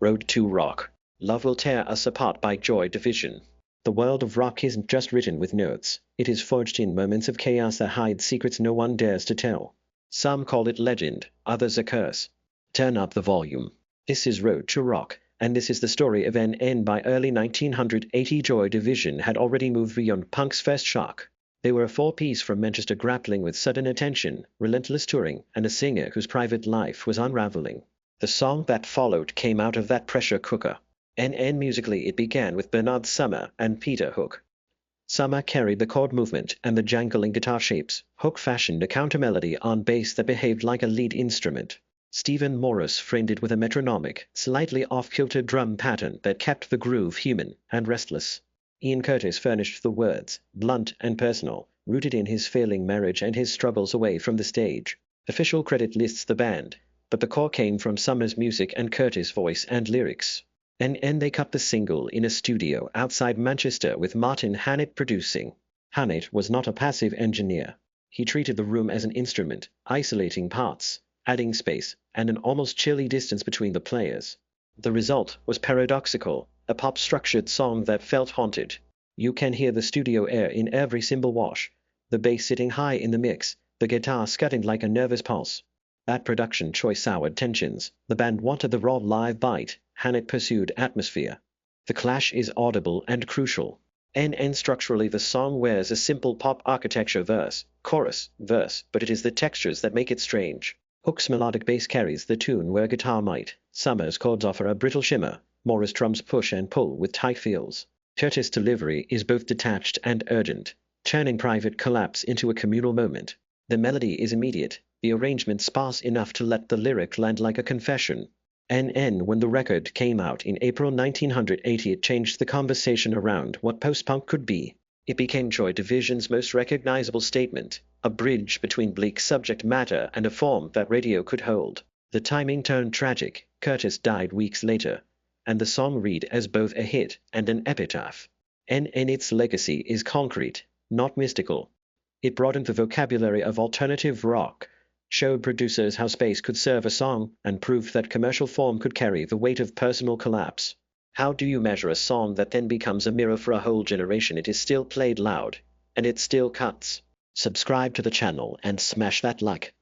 Road to Rock. Love Will Tear Us Apart by Joy Division. The world of rock isn't just written with notes, it is forged in moments of chaos that hide secrets no one dares to tell. Some call it legend, others a curse. Turn up the volume. This is Road to Rock, and this is the story of NN. By early 1980, Joy Division had already moved beyond punk's first shock. They were a four-piece from Manchester grappling with sudden attention, relentless touring, and a singer whose private life was unraveling. The song that followed came out of that pressure cooker. NN musically it began with Bernard Sumner and Peter Hook. Sumner carried the chord movement and the jangling guitar shapes. Hook fashioned a counter-melody on bass that behaved like a lead instrument. Stephen Morris framed it with a metronomic, slightly off-kilter drum pattern that kept the groove human and restless. Ian Curtis furnished the words, blunt and personal, rooted in his failing marriage and his struggles away from the stage. Official credit lists the band, but the core came from Sumner's music and Curtis' voice and lyrics. And they cut the single in a studio outside Manchester with Martin Hannett producing. Hannett was not a passive engineer. He treated the room as an instrument, isolating parts, adding space, and an almost chilly distance between the players. The result was paradoxical, a pop-structured song that felt haunted. You can hear the studio air in every cymbal wash, the bass sitting high in the mix, the guitar scudding like a nervous pulse. That production choice soured tensions. The band wanted the raw live bite. Hannett pursued atmosphere. The clash is audible and crucial. NN structurally the song wears a simple pop architecture verse, chorus, verse, but it is the textures that make it strange. Hook's melodic bass carries the tune where guitar might. Sumner's chords offer a brittle shimmer. Morris' drums push and pull with tight feels. Curtis' delivery is both detached and urgent, turning private collapse into a communal moment. The melody is immediate, the arrangement sparse enough to let the lyric land like a confession. NN. When the record came out in April 1980, it changed the conversation around what post-punk could be. It became Joy Division's most recognizable statement, a bridge between bleak subject matter and a form that radio could hold. The timing turned tragic. Curtis died weeks later, and the song read as both a hit and an epitaph. Its legacy is concrete, not mystical. It broadened the vocabulary of alternative rock, showed producers how space could serve a song, and proved that commercial form could carry the weight of personal collapse. How do you measure a song that then becomes a mirror for a whole generation? It is still played loud, and it still cuts. Subscribe to the channel and smash that like.